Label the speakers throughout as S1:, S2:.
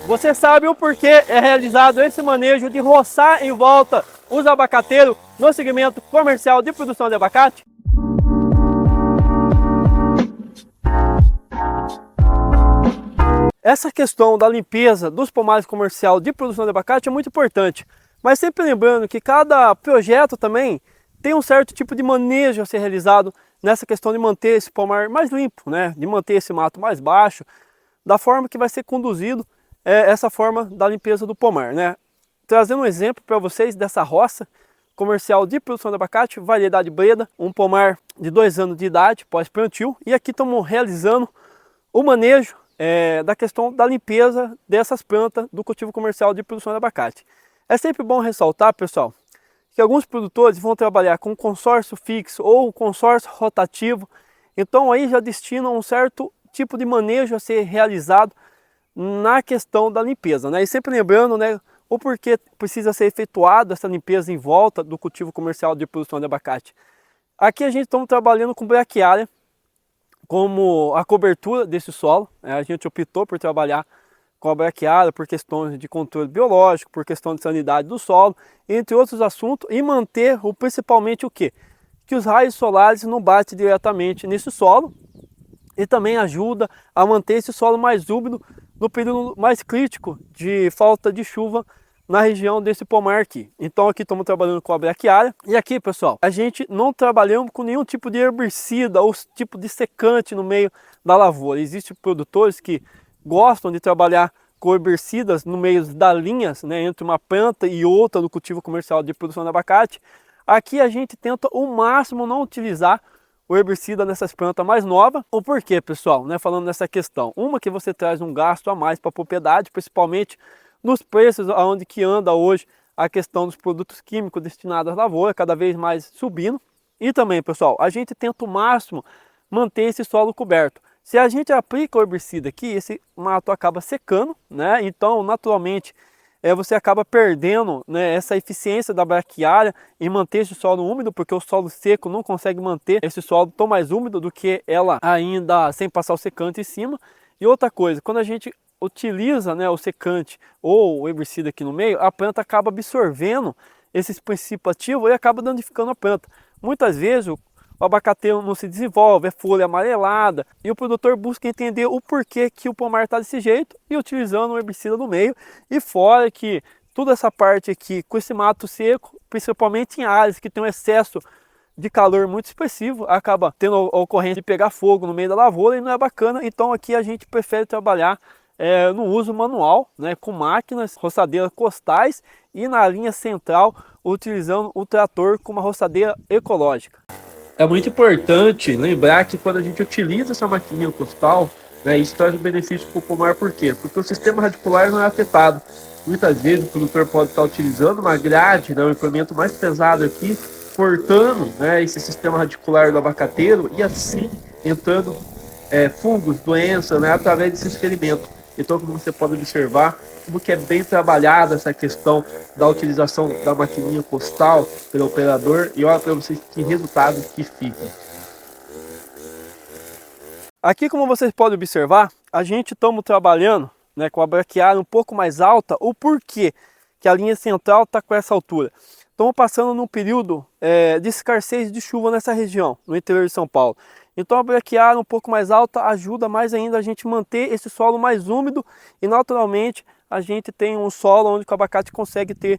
S1: Você sabe o porquê é realizado esse manejo de roçar em volta os abacateiros no segmento comercial de produção de abacate? Essa questão da limpeza dos pomares comerciais de produção de abacate é muito importante, mas sempre lembrando que cada projeto também tem um certo tipo de manejo a ser realizado nessa questão de manter esse pomar mais limpo, né? De manter esse mato mais baixo, da forma que vai ser conduzido essa forma da limpeza do pomar, né? Trazendo um exemplo para vocês dessa roça comercial de produção de abacate, variedade Breda, um pomar de 2 anos de idade, pós-plantio, e aqui estamos realizando o manejo da questão da limpeza dessas plantas do cultivo comercial de produção de abacate. É sempre bom ressaltar, pessoal, que alguns produtores vão trabalhar com consórcio fixo ou consórcio rotativo, então aí já destinam um certo tipo de manejo a ser realizado na questão da limpeza, né? E sempre lembrando, né, o porquê precisa ser efetuada essa limpeza em volta do cultivo comercial de produção de abacate. Aqui a gente está trabalhando com braquiária como a cobertura desse solo, né? A gente optou por trabalhar com a braquiária por questões de controle biológico, por questão de sanidade do solo, entre outros assuntos, e manter principalmente o quê? Que os raios solares não batem diretamente nesse solo e também ajuda a manter esse solo mais úmido no período mais crítico de falta de chuva na região desse pomar aqui. Então aqui estamos trabalhando com a braquiária. E aqui, pessoal, a gente não trabalhamos com nenhum tipo de herbicida ou tipo de secante no meio da lavoura. Existem produtores que gostam de trabalhar com herbicidas no meio das linhas, né, entre uma planta e outra do cultivo comercial de produção de abacate. Aqui a gente tenta o máximo não utilizar o herbicida nessas plantas mais novas. O porquê, pessoal, né? Falando nessa questão, uma que você traz um gasto a mais para a propriedade, principalmente nos preços aonde que anda hoje a questão dos produtos químicos destinados à lavoura, cada vez mais subindo. E também, pessoal, a gente tenta o máximo manter esse solo coberto. Se a gente aplica o herbicida aqui, esse mato acaba secando, né? Então, naturalmente, você acaba perdendo, né, essa eficiência da braquiária em manter esse solo úmido, porque o solo seco não consegue manter esse solo tão mais úmido do que ela ainda sem passar o secante em cima. E outra coisa, quando a gente utiliza, né, o secante ou o herbicida aqui no meio, a planta acaba absorvendo esses princípios ativos e acaba danificando a planta. Muitas vezes o abacateiro não se desenvolve, é folha amarelada, e o produtor busca entender o porquê que o pomar está desse jeito e utilizando o herbicida no meio. E fora que toda essa parte aqui com esse mato seco, principalmente em áreas que tem um excesso de calor muito expressivo, acaba tendo a ocorrência de pegar fogo no meio da lavoura e não é bacana. Então aqui a gente prefere trabalhar no uso manual, né, com máquinas, roçadeiras costais, e na linha central utilizando o trator com uma roçadeira ecológica. É muito importante lembrar que quando a gente utiliza essa maquininha costal, né, isso traz um benefício para o pomar. Por quê? Porque o sistema radicular não é afetado. Muitas vezes o produtor pode estar utilizando uma grade, né, um equipamento mais pesado aqui, cortando, né, esse sistema radicular do abacateiro e assim entrando fungos, doenças, né, através desse experimento. Então, como você pode observar, como que é bem trabalhada essa questão da utilização da maquininha costal pelo operador, e olha para vocês que resultado que fica. Aqui, como vocês podem observar, a gente estamos trabalhando, né, com a braquiária um pouco mais alta. O porquê que a linha central está com essa altura? Estamos passando num período de escassez de chuva nessa região, no interior de São Paulo. Então a braquiária um pouco mais alta ajuda mais ainda a gente manter esse solo mais úmido, e naturalmente a gente tem um solo onde o abacate consegue ter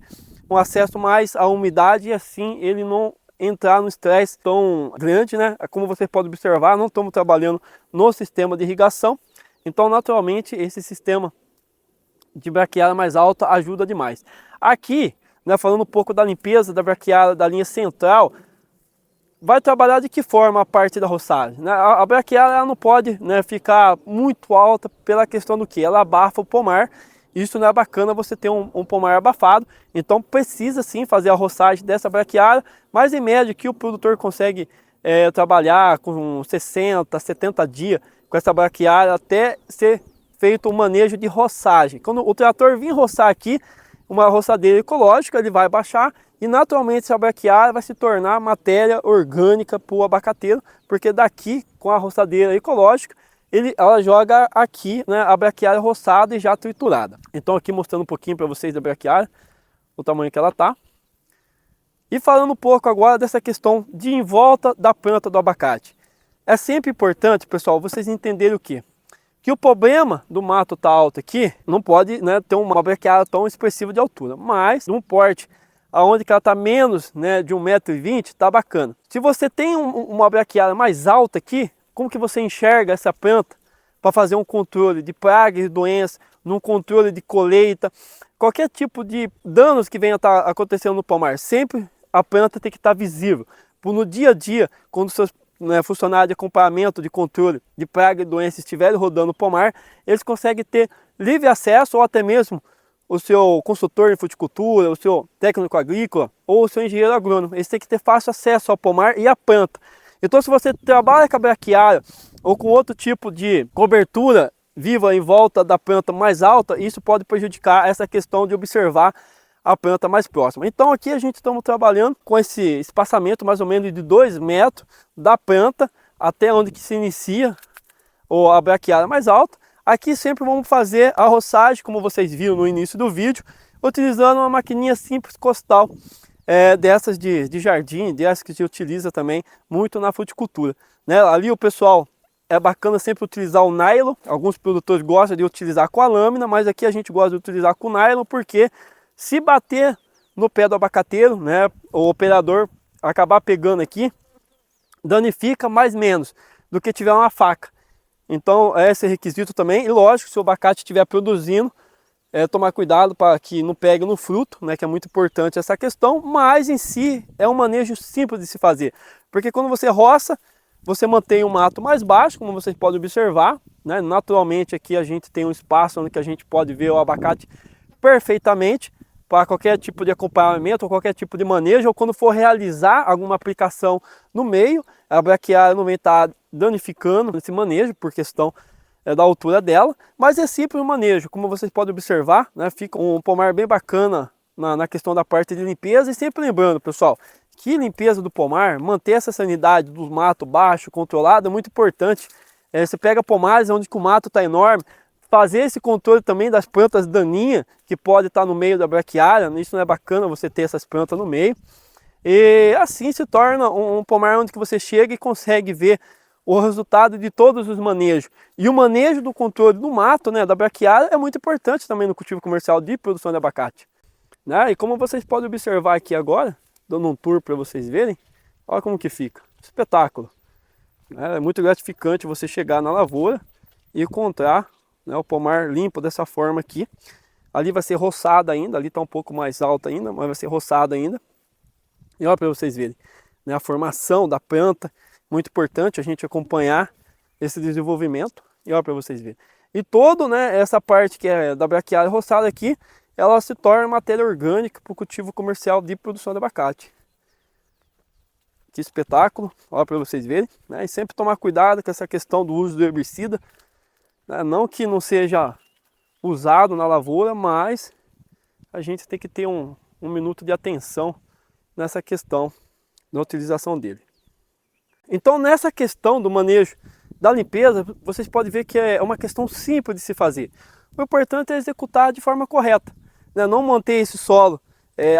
S1: um acesso mais à umidade e assim ele não entrar no estresse tão grande, né? Como você pode observar, não estamos trabalhando no sistema de irrigação, então naturalmente esse sistema de braquiária mais alta ajuda demais. Aqui, né, falando um pouco da limpeza da braquiária da linha central, vai trabalhar de que forma a parte da roçagem, né? A braquiária ela não pode, né, ficar muito alta pela questão do que? Ela abafa o pomar. Isso não é bacana, você ter um pomar abafado. Então precisa sim fazer a roçagem dessa braquiária, mas em média que o produtor consegue trabalhar com 60, 70 dias com essa braquiária até ser feito um manejo de roçagem. Quando o trator vir roçar aqui, uma roçadeira ecológica, ele vai baixar e naturalmente essa braquiária vai se tornar matéria orgânica para o abacateiro, porque daqui com a roçadeira ecológica ela joga aqui, né, a braquiária roçada e já triturada. Então aqui mostrando um pouquinho para vocês da braquiária, o tamanho que ela tá. E falando um pouco agora dessa questão de em volta da planta do abacate. É sempre importante, pessoal, vocês entenderem o quê? Que o problema do mato tá alto aqui, não pode, né, ter uma braquiária tão expressiva de altura, mas num porte aonde ela está menos, né, de 1,20 m, tá bacana. Se você tem uma braquiária mais alta aqui, como que você enxerga essa planta para fazer um controle de pragas e doenças, num controle de colheita, qualquer tipo de danos que venha estar acontecendo no pomar, sempre a planta tem que estar visível. No dia a dia, quando seus funcionários de acompanhamento, de controle de praga e doenças estiverem rodando no pomar, eles conseguem ter livre acesso, ou até mesmo o seu consultor em fruticultura, o seu técnico agrícola ou o seu engenheiro agrônomo. Eles têm que ter fácil acesso ao pomar e à planta. Então, se você trabalha com a braquiária ou com outro tipo de cobertura viva em volta da planta mais alta, isso pode prejudicar essa questão de observar a planta mais próxima. Então aqui a gente estamos trabalhando com esse espaçamento mais ou menos de 2 metros da planta até onde que se inicia a braquiária mais alta. Aqui sempre vamos fazer a roçagem, como vocês viram no início do vídeo, utilizando uma maquininha simples costal, dessas de jardim, dessas que se utiliza também muito na fruticultura, né? Ali o pessoal, é bacana sempre utilizar o nylon, alguns produtores gostam de utilizar com a lâmina, mas aqui a gente gosta de utilizar com o nylon, porque se bater no pé do abacateiro, né, o operador acabar pegando aqui, danifica mais menos do que tiver uma faca. Então esse é requisito também. E lógico, se o abacate estiver produzindo, tomar cuidado para que não pegue no fruto, né, que é muito importante essa questão, mas em si é um manejo simples de se fazer. Porque quando você roça, você mantém o mato mais baixo, como vocês podem observar, né? Naturalmente aqui a gente tem um espaço onde que a gente pode ver o abacate perfeitamente, para qualquer tipo de acompanhamento ou qualquer tipo de manejo, ou quando for realizar alguma aplicação no meio, a braquiária não vem estar danificando esse manejo por questão da altura dela, mas é simples o manejo, como vocês podem observar, né, fica um pomar bem bacana na questão da parte de limpeza. E sempre lembrando, pessoal, que limpeza do pomar, manter essa sanidade do mato baixo, controlado, é muito importante. Você pega pomares onde o mato está enorme, fazer esse controle também das plantas daninhas que pode estar no meio da braquiária, isso não é bacana você ter essas plantas no meio. E assim se torna um pomar onde que você chega e consegue ver o resultado de todos os manejos. E o manejo do controle do mato, né, da braquiária, é muito importante também no cultivo comercial de produção de abacate, né? E como vocês podem observar aqui agora, dando um tour para vocês verem, olha como que fica, espetáculo. É muito gratificante você chegar na lavoura e encontrar, né, o pomar limpo dessa forma aqui. Ali vai ser roçado ainda, ali está um pouco mais alto ainda, mas vai ser roçado ainda. E olha para vocês verem, né, a formação da planta, muito importante a gente acompanhar esse desenvolvimento. E olha para vocês verem. E todo, né, essa parte que é da braquiária roçada aqui, ela se torna matéria orgânica para o cultivo comercial de produção de abacate. Que espetáculo, olha para vocês verem, né? E sempre tomar cuidado com essa questão do uso do herbicida, né? Não que não seja usado na lavoura, mas a gente tem que ter um minuto de atenção nessa questão da utilização dele. Então nessa questão do manejo da limpeza, vocês podem ver que é uma questão simples de se fazer. O importante é executar de forma correta, né? Não manter esse solo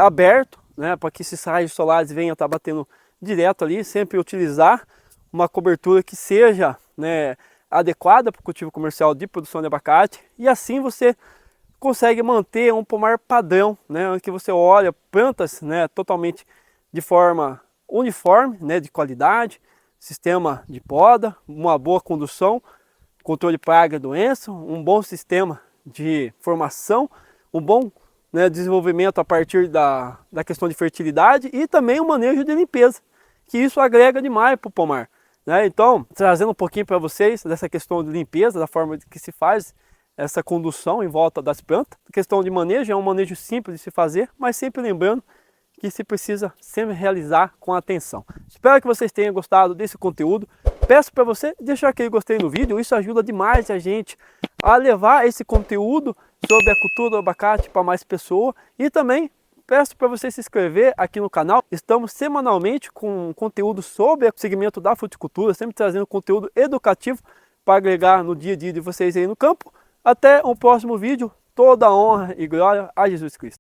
S1: aberto, né, para que esses raios solares venham estar batendo direto ali. Sempre utilizar uma cobertura que seja, né, adequada para o cultivo comercial de produção de abacate, e assim você consegue manter um pomar padrão, né, onde que você olha plantas, né, totalmente de forma uniforme, né, de qualidade, sistema de poda, uma boa condução, controle de praga e doença, um bom sistema de formação, um bom, né, desenvolvimento a partir da questão de fertilidade, e também o manejo de limpeza, que isso agrega demais para o pomar, né? Então, trazendo um pouquinho para vocês dessa questão de limpeza, da forma que se faz essa condução em volta das plantas. A questão de manejo é um manejo simples de se fazer, mas sempre lembrando que se precisa sempre realizar com atenção. Espero que vocês tenham gostado desse conteúdo. Peço para você deixar aquele gostei no vídeo, isso ajuda demais a gente a levar esse conteúdo sobre a cultura do abacate para mais pessoas. E também peço para você se inscrever aqui no canal. Estamos semanalmente com conteúdo sobre o segmento da fruticultura, sempre trazendo conteúdo educativo para agregar no dia a dia de vocês aí no campo. Até o próximo vídeo. Toda a honra e glória a Jesus Cristo.